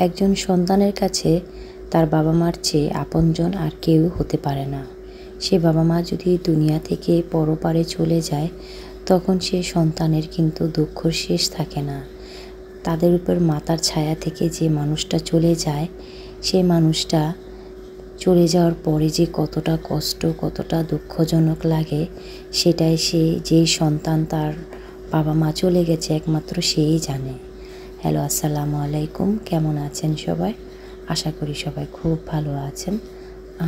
একজন সন্তানের কাছে তার বাবা মার চেয়ে আপনজন আর কেউ হতে পারে না। সে বাবা মা যদি দুনিয়া থেকে পরপারে চলে যায়, তখন সে সন্তানের কিন্তু দুঃখর শেষ থাকে না। তাদের উপর মাতার ছায়া থেকে যে মানুষটা চলে যায়, সেই মানুষটা চলে যাওয়ার পরে যে কতটা কষ্ট, কতটা দুঃখজনক লাগে, সেটাই যেই সন্তান তার বাবা মা চলে গেছে একমাত্র সেই জানে। হ্যালো, আসসালামু আলাইকুম। কেমন আছেন সবাই? আশা করি সবাই খুব ভালো আছেন।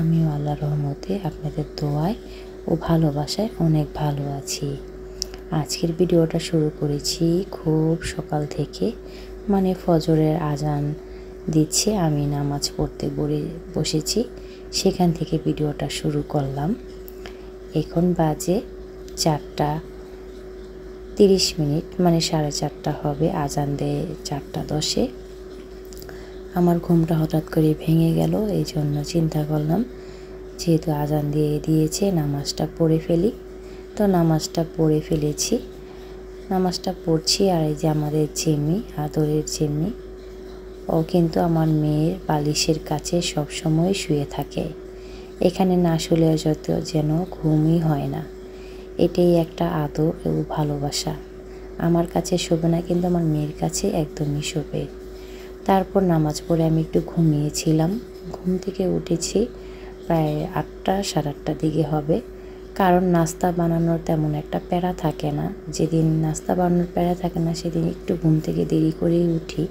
আমিও আল্লাহর রহমতে আপনাদের দোয়ায় ও ভালোবাসায় অনেক ভালো আছি। আজকের ভিডিওটা শুরু করেছি খুব সকাল থেকে, মানে ফজরের আজান দিচ্ছে, আমি নামাজ পড়তে বসেছি, সেখান থেকে ভিডিওটা শুরু করলাম। এখন বাজে 4:30, মানে 4:30 হবে। আজান দেয় 4:10। আমার ঘুমটা হঠাৎ করে ভেঙে গেল, এই জন্য চিন্তা করলাম যেহেতু আজান দিয়েছে নামাজটা পড়ে ফেলি। তো নামাজটা পড়ে ফেলেছি, নামাজটা পড়ছি। আর এই যে আমাদের জিম্মি, আদরের জিম্মি, ও কিন্তু আমার মেয়ের বালিশের কাছে সব সময় শুয়ে থাকে। এখানে না শুলে যেন ঘুমই হয় না। এটাই একটা আদর ও ভালোবাসা। আমার কাছে শোবে না, কিন্তু আমার মেয়ের কাছে একদমই শোবে। তারপর নামাজ পড়ে আমি একটু ঘুমিয়েছিলাম। ঘুম থেকে উঠেছি প্রায় 8টা, 8:30 দিকে হবে। কারণ নাস্তা বানানোর তেমন একটা প্যারা থাকে না। যেদিন নাস্তা বানানোর প্যারা থাকে না, সেদিন একটু ঘুম থেকে দেরি করেই উঠি।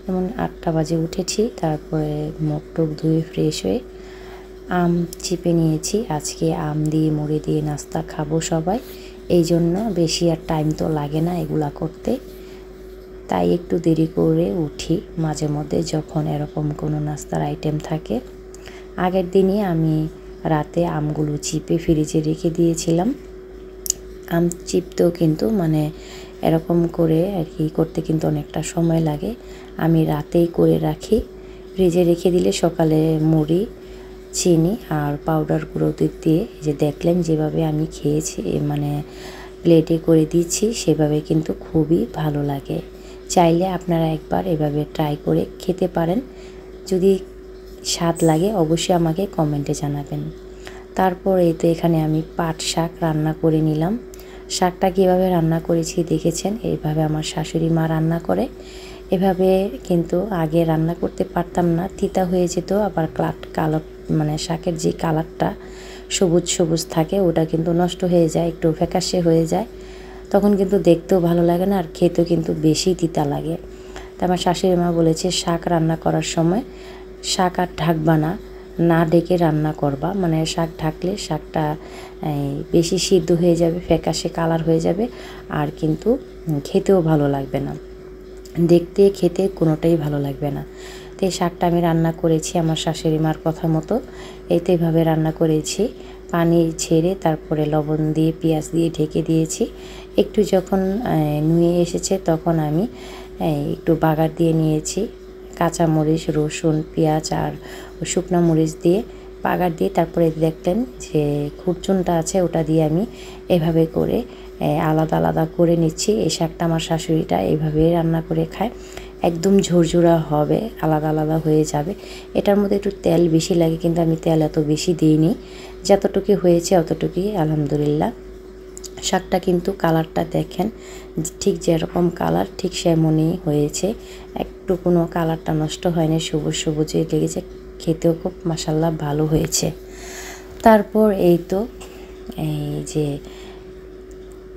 যেমন 8টা বাজে উঠেছি। তারপরে মুখ টুক ধুয়ে ফ্রেশ হয়ে আম চিপে নিয়েছি। আজকে আম দিয়ে মুড়ি দিয়ে নাস্তা খাবো সবাই, এই জন্য বেশি আর টাইম তো লাগে না এগুলা করতে, তাই একটু দেরি করে উঠি মাঝে মধ্যে যখন এরকম কোনো নাস্তার আইটেম থাকে। আগের দিনই আমি রাতে আমগুলো চিপে ফ্রিজে রেখে দিয়েছিলাম। আম চিপতেও কিন্তু মানে এরকম করে আর কি করতে কিন্তু অনেকটা সময় লাগে। আমি রাতেই করে রাখি, ফ্রিজে রেখে দিলে সকালে মুড়ি, চিনি আর পাউডার গুঁড়ো দিয়ে, যে দেখলেন যেভাবে আমি খেয়েছি, মানে প্লেটে করে দিচ্ছি, সেভাবে কিন্তু খুবই ভালো লাগে। চাইলে আপনারা একবার এভাবে ট্রাই করে খেতে পারেন। যদি স্বাদ লাগে অবশ্যই আমাকে কমেন্টে জানাবেন। তারপর এই তো এখানে আমি পাট শাক রান্না করে নিলাম। শাকটা কীভাবে রান্না করেছি দেখেছেন, এইভাবে আমার শাশুড়ি মা রান্না করে। এভাবে কিন্তু আগে রান্না করতে পারতাম না, তিতা হয়ে যেত। আবার কালো, মানে শাকের যে কালারটা সবুজ সবুজ থাকে, ওটা কিন্তু নষ্ট হয়ে যায়, একটু ফ্যাকাশে হয়ে যায়। তখন কিন্তু দেখতেও ভালো লাগে না, আর খেতেও কিন্তু বেশি তিতা লাগে। তা আমার শাশুড়ি মা বলেছে, শাক রান্না করার সময় শাক আর ঢাকবা না, না ঢেকে রান্না করবা, মানে শাক ঢাকলে শাকটা বেশি সিদ্ধ হয়ে যাবে, ফ্যাকাশে কালার হয়ে যাবে, আর কিন্তু খেতেও ভালো লাগবে না, দেখতে খেতে কোনোটাই ভালো লাগবে না। তো এই শাকটা আমি রান্না করেছি আমার শাশুড়ি মার কথা মতো। এই তো এভাবে রান্না করেছি, পানি ছেড়ে তারপরে লবণ দিয়ে পেঁয়াজ দিয়ে ঢেকে দিয়েছি। একটু যখন নুয়ে এসেছে তখন আমি একটু বাগার দিয়ে নিয়েছি, কাঁচামরিচ, রসুন, পেঁয়াজ আর শুকনো মরিচ দিয়ে বাগার দিয়ে, তারপরে দেখলেন যে খুরচুনটা আছে, ওটা দিয়ে আমি এভাবে করে আলাদা আলাদা করে নিচ্ছি। এই শাকটা আমার শাশুড়িটা এইভাবেই রান্না করে খায়, একদম ঝুরঝুরা হবে, আলাদা আলাদা হয়ে যাবে। এটার মধ্যে একটু তেল বেশি লাগে, কিন্তু আমি তেল এত বেশি দিইনি, যতটুকু হয়েছে অতটুকুই আলহামদুলিল্লাহ। শাকটা কিন্তু কালারটা দেখেন, ঠিক যেরকম কালার ঠিক সেমনই হয়েছে, একটু কোনো কালারটা নষ্ট হয়নি, সবুজ সবুজে লেগেছে, খেতেও খুব মাশাল্লাহ ভালো হয়েছে। তারপর এই তো এই যে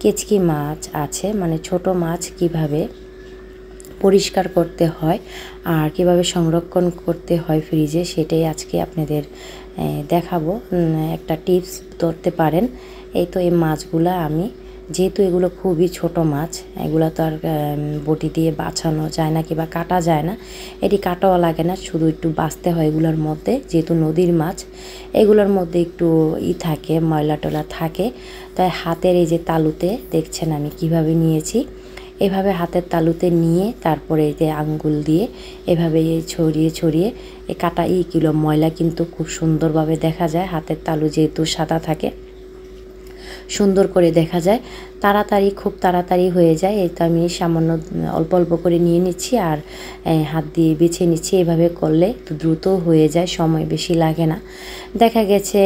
কেচকি মাছ আছে, মানে ছোট মাছ কিভাবে পরিষ্কার করতে হয় আর কিভাবে সংরক্ষণ করতে হয় ফ্রিজে, সেটাই আজকে আপনাদের দেখাবো। একটা টিপস ধরতে পারেন। এই তো এই মাছগুলা আমি, যেহেতু এগুলো খুবই ছোট মাছ, এগুলো তো আর বটি দিয়ে বাছানো যায় না কিংবা কাটা যায় না, এটি কাটাও লাগে না, শুধু একটু বাছতে হয় এগুলোর মধ্যে। যেহেতু নদীর মাছ, এগুলোর মধ্যে একটু থাকে, ময়লা টয়লা থাকে, তাই হাতের এই যে তালুতে দেখছেন আমি কিভাবে নিয়েছি, এভাবে হাতের তালুতে নিয়ে তারপরে এই যে আঙ্গুল দিয়ে এভাবে ছড়িয়ে ছড়িয়ে এই কাটা কিলো ময়লা কিন্তু খুব সুন্দরভাবে দেখা যায়, হাতের তালু যেহেতু সাদা থাকে। সুন্দর করে দেখা যায়। তাড়াতাড়ি খুব তাড়াতাড়ি হয়ে যায়। এই তো আমি সামান্য অল্প অল্প করে নিয়ে নিচ্ছি আর হাত দিয়ে বেছে নিচ্ছি। এভাবে করলে তো দ্রুত হয়ে যায়, সময় বেশি লাগে না। দেখা গেছে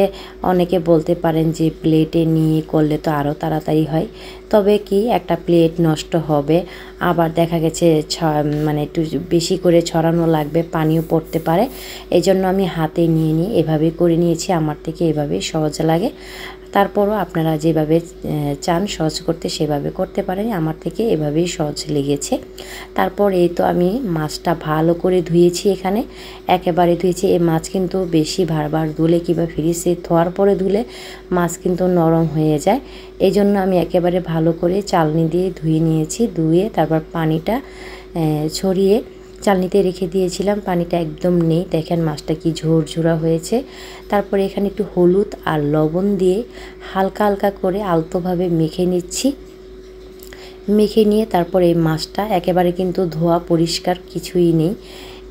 অনেকে বলতে পারেন যে প্লেটে নিয়ে করলে তো আরও তাড়াতাড়ি হয়, তবে কি একটা প্লেট নষ্ট হবে, আবার দেখা গেছে মানে একটু বেশি করে ছড়ানো লাগবে, পানিও পড়তে পারে। এই জন্য আমি হাতে নিয়ে এভাবে করে নিয়েছি। আমার থেকে এভাবেই সহজ লাগে। তারপরও আপনারা যেভাবে চান সহজ করতে সেভাবে করতে পারেন, আমার থেকে এভাবেই সহজ লেগেছে। তারপর এই তো আমি মাছটা ভালো করে ধুয়েছি, এখানে একেবারে ধুয়েছি। এই মাছ কিন্তু বেশি বারবার ধুলে কিংবা ফ্রিজে ধোয়ার পরে ধুলে মাছ কিন্তু নরম হয়ে যায়। এই জন্য আমি একেবারে ভালো করে চালনি দিয়ে ধুয়ে নিয়েছি। ধুয়ে তারপর পানিটা ছড়িয়ে চালনিতে রেখে দিয়েছিলাম। পানিটা একদম নেই, দেখেন মাছটা কি ঝোরঝোরা হয়েছে। তারপরে এখানে একটু হলুদ আর লবণ দিয়ে হালকা হালকা করে আলতোভাবে মেখে নিচ্ছি। মেখে নিয়ে তারপর এই মাছটা একেবারে কিন্তু ধোয়া পরিষ্কার কিছুই নেই।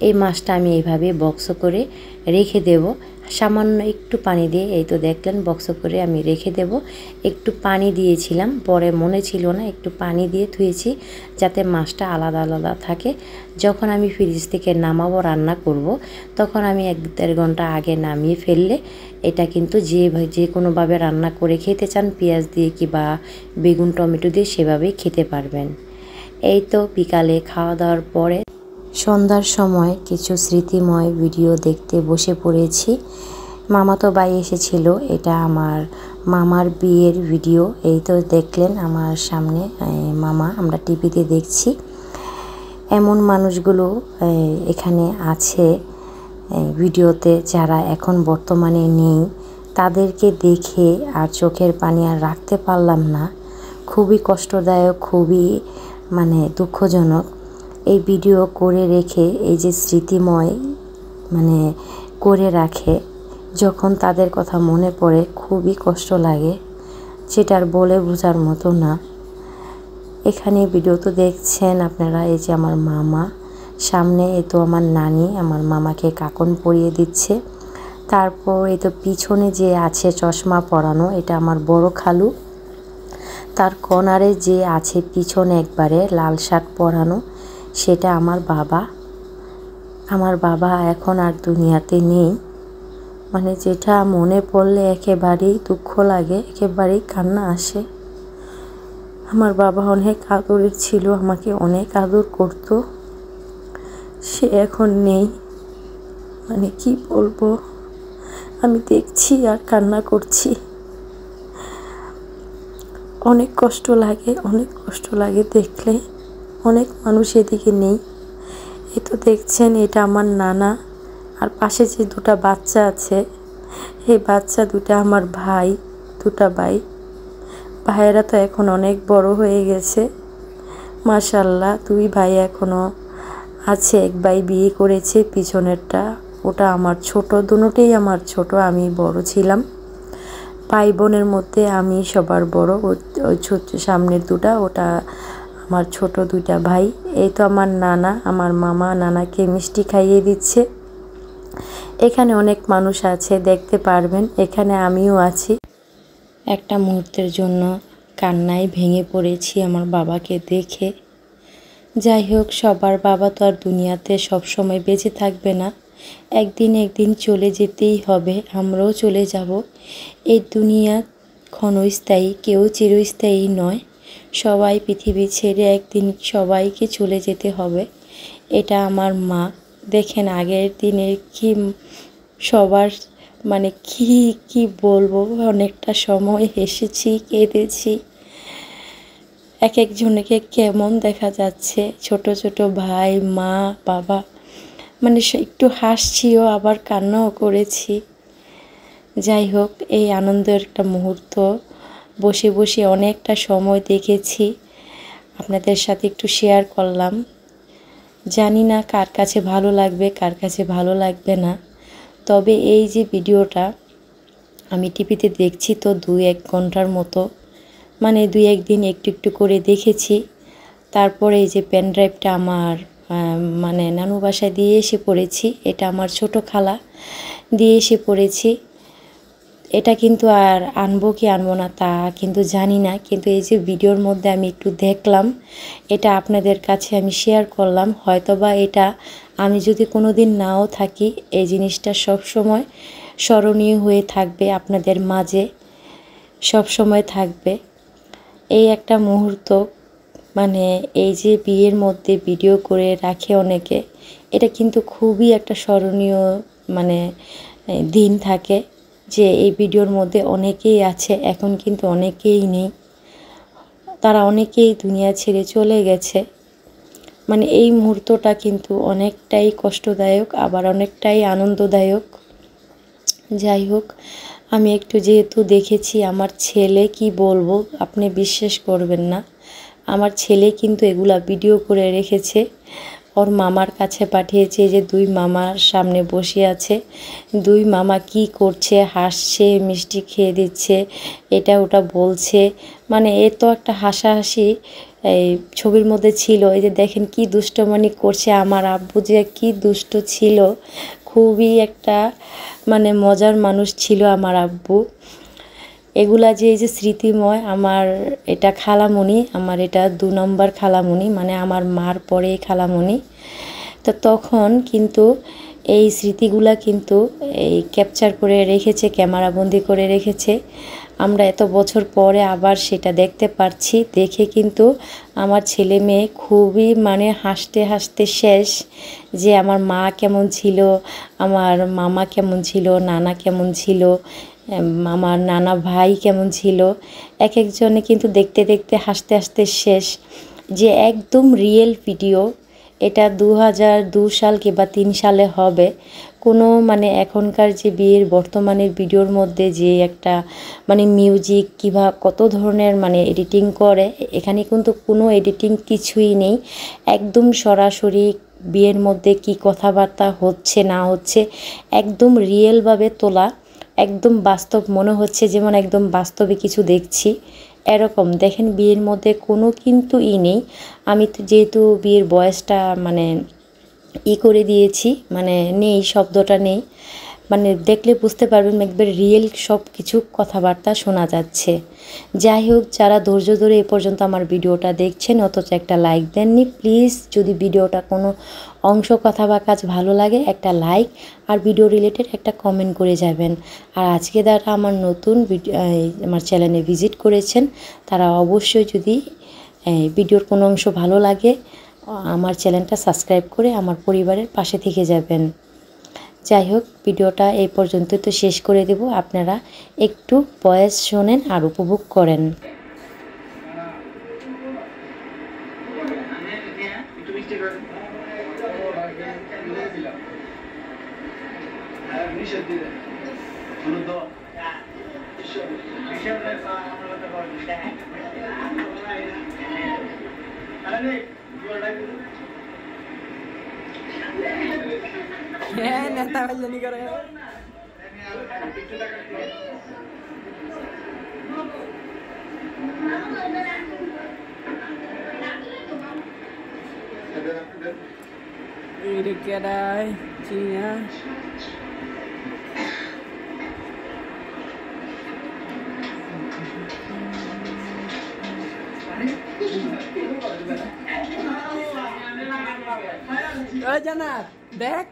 এই মাছটা আমি এইভাবে বক্স করে রেখে দেব, সামান্য একটু পানি দিয়ে। এই তো দেখলেন বক্স করে আমি রেখে দেব। একটু পানি দিয়েছিলাম, পরে মনে ছিল না, একটু পানি দিয়ে ধুয়েছি যাতে মাছটা আলাদা আলাদা থাকে। যখন আমি ফ্রিজ থেকে নামাবো রান্না করব, তখন আমি 1-1.5 ঘন্টা আগে নামিয়ে ফেললে এটা কিন্তু যে কোনোভাবে রান্না করে খেতে চান, পেঁয়াজ দিয়ে কি বা বেগুন টমেটো দিয়ে সেভাবেই খেতে পারবেন। এই তো বিকালে খাওয়া দাওয়ার পরে সন্ধ্যার সময় কিছু স্মৃতিময় ভিডিও দেখতে বসে পড়েছি। মামাতো ভাই এসেছিল, এটা আমার মামার বিয়ের ভিডিও। এই তো দেখলেন আমার সামনে মামা, আমরা টিভিতে দেখছি। এমন মানুষগুলো এখানে আছে ভিডিওতে যারা এখন বর্তমানে নেই, তাদেরকে দেখে আর চোখের পানি আর রাখতে পারলাম না। খুবই কষ্টদায়ক, খুবই মানে দুঃখজনক। এই ভিডিও করে রেখে এই যে স্মৃতিময় মানে করে রাখে, যখন তাদের কথা মনে পড়ে খুবই কষ্ট লাগে, সেটার বলে বোঝার মতো না। এখানে ভিডিও তো দেখছেন আপনারা, এই যে আমার মামা, সামনে এই তো আমার নানি আমার মামাকে কাকন পরিয়ে দিচ্ছে। তারপর এই তো পিছনে যে আছে চশমা পরানো, এটা আমার বড় খালু। তার কর্নারে যে আছে পিছনে একবারে লাল শার্ট পরানো, সেটা আমার বাবা। আমার বাবা এখন আর দুনিয়াতে নেই। মানে যেটা মনে পড়লে একেবারেই দুঃখ লাগে, একেবারেই কান্না আসে। আমার বাবা অনেক আদরের ছিল, আমাকে অনেক আদর করত। সে এখন নেই, মানে কি বলবো, আমি দেখছি আর কান্না করছি। অনেক কষ্ট লাগে, অনেক কষ্ট লাগে দেখলে। অনেক মানুষ এদিকে নেই। এই তো দেখছেন এটা আমার নানা, আর পাশে যে দুটা বাচ্চা আছে, এই বাচ্চা দুটা আমার ভাই, দুটা ভাই। ভাইয়েরা তো এখন অনেক বড় হয়ে গেছে, মাশাআল্লাহ। 2 ভাই এখনও আছে, এক ভাই বিয়ে করেছে, পিছনেরটা ওটা আমার ছোট, দুটোই আমার ছোট, আমি বড় ছিলাম। ভাই বোনের মধ্যে আমি সবার বড়। ওই ছোট সামনের দুটা, ওটা আমার ছোট 2টা ভাই। এই তো আমার নানা, আমার মামা নানাকে মিষ্টি খাইয়ে দিচ্ছে। এখানে অনেক মানুষ আছে, দেখতে পারবেন। এখানে আমিও আছি। একটা মুহূর্তের জন্য কান্নায় ভেঙে পড়েছি আমার বাবাকে দেখে। যাই হোক, সবার বাবা তো আর দুনিয়াতে সবসময় বেঁচে থাকবে না, একদিন চলে যেতেই হবে। আমরাও চলে যাব। এই দুনিয়া ক্ষণস্থায়ী, কেউ চিরস্থায়ী নয়। সবাই পৃথিবী ছেড়ে একদিন সবাইকে চলে যেতে হবে। এটা আমার মা। দেখেন আগের দিনের কি সবার মানে কি বলবো, অনেকটা সময় হেসেছি, কেঁদেছি। এক একজনকে কেমন দেখা যাচ্ছে, ছোট ছোট ভাই, মা, বাবা, মানে একটু হাসছিও আবার কান্নাও করেছি। যাই হোক, এই আনন্দের একটা মুহূর্ত বসে বসে অনেকটা সময় দেখেছি, আপনাদের সাথে একটু শেয়ার করলাম। জানি না কার কাছে ভালো লাগবে, কার কাছে ভালো লাগবে না। তবে এই যে ভিডিওটা আমি টিভিতে দেখছি তো 2-1 ঘন্টার মতো, মানে 2-1 দিন একটু একটু করে দেখেছি। তারপরে এই যে পেন ড্রাইভটা আমার মানে নানু বাসায় দিয়ে এসে পড়েছি। এটা আমার ছোট খালা দিয়ে এসে পড়েছি। এটা কিন্তু আর আনবো কি আনবো না তা কিন্তু জানি না, কিন্তু এই যে ভিডিওর মধ্যে আমি একটু দেখলাম, এটা আপনাদের কাছে আমি শেয়ার করলাম। হয়তোবা এটা আমি যদি কোনো দিন নাও থাকি, এই জিনিসটা সব সময় স্মরণীয় হয়ে থাকবে, আপনাদের মাঝে সব সময় থাকবে। এই একটা মুহূর্ত, মানে এই যে বিয়ের মধ্যে ভিডিও করে রাখে অনেকে, এটা কিন্তু খুবই একটা স্মরণীয় মানে দিন থাকে, যে এই ভিডিওর মধ্যে অনেকেই আছে, এখন কিন্তু অনেকেই নেই, তারা অনেকেই দুনিয়া ছেড়ে চলে গেছে। মানে এই মুহূর্তটা কিন্তু অনেকটাই কষ্টদায়ক, আবার অনেকটাই আনন্দদায়ক। যাই হোক, আমি একটু যেহেতু দেখেছি, আমার ছেলে, কি বলবো, আপনি বিশ্বাস করবেন না, আমার ছেলে কিন্তু এগুলা ভিডিও করে রেখেছে, ওর মামার কাছে পাঠিয়েছে। যে দুই মামার সামনে বসে আছে, দুই মামা কি করছে, হাসছে, মিষ্টি খেয়ে দিচ্ছে, এটা ওটা বলছে, মানে এ তো একটা হাসাহাসি এই ছবির মধ্যে ছিল। এই যে দেখেন কি দুষ্টমানি করছে, আমার আব্বু যে কি দুষ্ট ছিল, খুবই একটা মানে মজার মানুষ ছিল আমার আব্বু। এগুলা যে এই যে স্মৃতিময়, আমার এটা খালামণি, আমার এটা 2 নম্বর খালামণি, মানে আমার মার পরে খালামণি। তো তখন কিন্তু এই স্মৃতিগুলা কিন্তু এই ক্যাপচার করে রেখেছে, ক্যামেরাবন্দি করে রেখেছে। আমরা এত বছর পরে আবার সেটা দেখতে পারছি, দেখে কিন্তু আমার ছেলে মেয়ে খুবই মানে হাসতে হাসতে শেষ, যে আমার মা কেমন ছিল, আমার মামা কেমন ছিল, নানা কেমন ছিল, আমার নানা ভাই কেমন ছিল, এক একজনে কিন্তু দেখতে দেখতে হাসতে হাসতে শেষ। যে একদম রিয়েল ভিডিও, এটা 2002 সাল কিংবা 3 সালে হবে। কোনো মানে এখনকার যে বিয়ের বর্তমানের ভিডিওর মধ্যে যে একটা মানে মিউজিক কিংবা কত ধরনের মানে এডিটিং করে, এখানে কিন্তু কোনো এডিটিং কিছুই নেই, একদম সরাসরি বিয়ের মধ্যে কি কথাবার্তা হচ্ছে না হচ্ছে একদম রিয়েলভাবে তোলা, একদম বাস্তব মনে হচ্ছে, যেমন একদম বাস্তবে কিছু দেখছি এরকম। দেখেন বিয়ের মধ্যে কোনো কিন্তু নেই। আমি তো যেহেতু বিয়ের বয়সটা মানে করে দিয়েছি, মানে নেই, শব্দটা নেই, মানে দেখলে বুঝতে পারবেন একবার রিয়েল সব কিছু কথাবার্তা শোনা যাচ্ছে। যাই হোক, যারা ধৈর্য ধরে এ পর্যন্ত আমার ভিডিওটা দেখছেন অথচ একটা লাইক দেননি, প্লিজ যদি ভিডিওটা কোনো অংশ কথা বা কাজ ভালো লাগে একটা লাইক আর ভিডিও রিলেটেড একটা কমেন্ট করে যাবেন। আর আজকে যারা আমার নতুন আমার চ্যানেলে ভিজিট করেছেন, তারা অবশ্যই যদি ভিডিওর কোনো অংশ ভালো লাগে আমার চ্যানেলটা সাবস্ক্রাইব করে আমার পরিবারের পাশে থেকে যাবেন। যাই হোক, ভিডিওটা এই পর্যন্ত তো শেষ করে দেব, আপনারা একটু ভয়েস শোনেন আর উপভোগ করেন। নেতা বাজানি করে ini kedai Cina. Jangan, dek.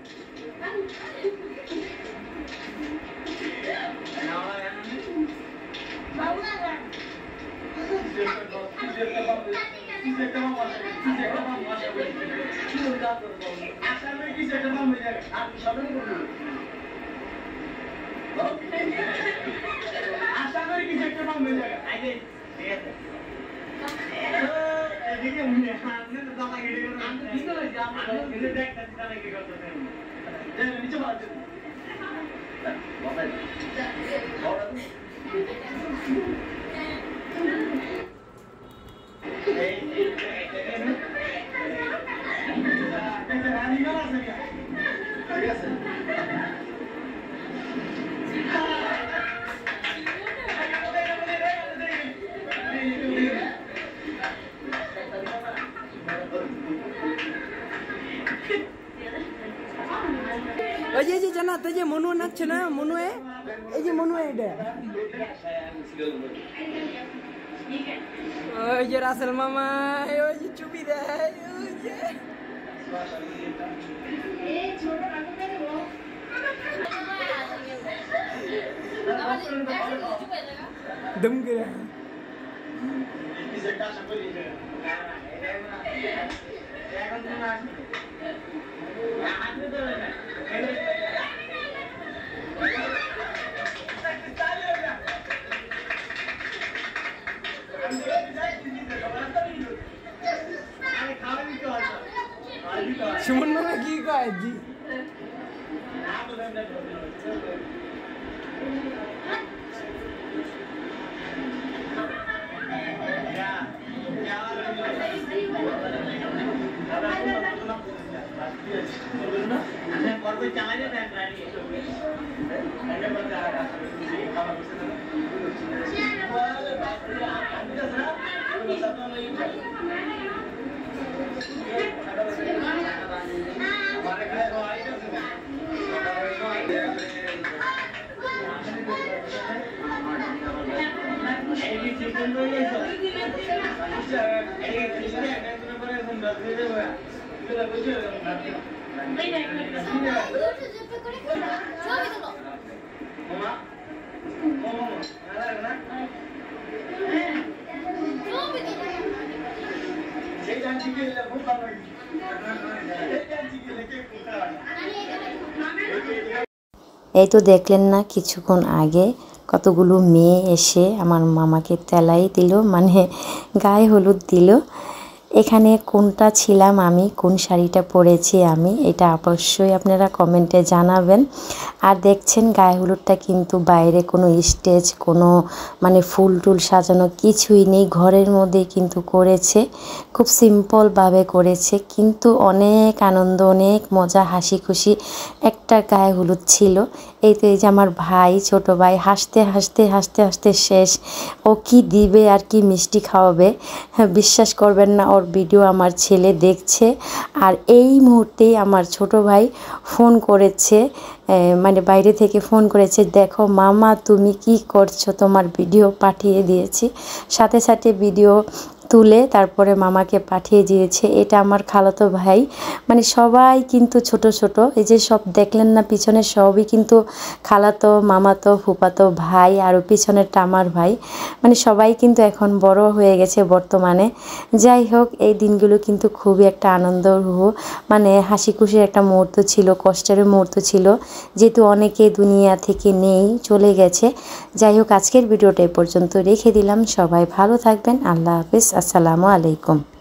ওই যে জানা তো যে মনু নাচছে না, মনু এই যে মনু এটা ওই যে রাসেল মামা ওই যে চুপি দেয় ওই যে दम गिरा सुमन में की का है जी এই তো দেখলেন না কিছুক্ষণ আগে কতগুলো মেয়ে এসে আমার মামাকে তেলাই দিল, মানে গায়ে হলুদ দিল। এখানে কোনটা ছিলাম আমি, কোন শাড়িটা পরেছি আমি, এটা অবশ্যই আপনারা কমেন্টে জানাবেন। আর দেখছেন গায়ে হলুদটা কিন্তু বাইরে কোনো স্টেজ, কোনো মানে ফুল টুল সাজানো কিছুই নেই, ঘরের মধ্যেই কিন্তু করেছে, খুব সিম্পলভাবে করেছে, কিন্তু অনেক আনন্দ, অনেক মজা, হাসি খুশি একটা গায়ে হলুদ ছিল। এই তো এই যে আমার ভাই, ছোট ভাই হাসতে হাসতে হাসতে হাসতে শেষ। ও কি দিবে আর কি মিষ্টি খাওয়াবে, বিশ্বাস করবেন না, ওর ভিডিও আমার ছেলে দেখছে। আর এই মুহূর্তেই আমার ছোট ভাই ফোন করেছে, মানে বাইরে থেকে ফোন করেছে, দেখো মামা তুমি কি করছো, তোমার ভিডিও পাঠিয়ে দিয়েছি। সাথে সাথে ভিডিও তুলে তারপরে মামাকে পাঠিয়ে দিয়েছে। এটা আমার খালাতো ভাই, মানে সবাই কিন্তু ছোট ছোট, এই যে সব দেখলেন না পিছনে, সবই কিন্তু খালাতো, মামাতো, ফুপাতো ভাই, আর পিছনেরটা আমার ভাই, মানে সবাই কিন্তু এখন বড় হয়ে গেছে বর্তমানে। যাই হোক, এই দিনগুলো কিন্তু খুবই একটা আনন্দ, মানে হাসি খুশির একটা মুহূর্ত ছিল, কষ্টের মুহূর্ত ছিল, যেহেতু অনেকে দুনিয়া থেকে নেই, চলে গেছে। যাই হোক, আজকের ভিডিওটা এই পর্যন্ত রেখে দিলাম। সবাই ভালো থাকবেন, আল্লাহ হাফেজ, আসসালামু আলাইকুম।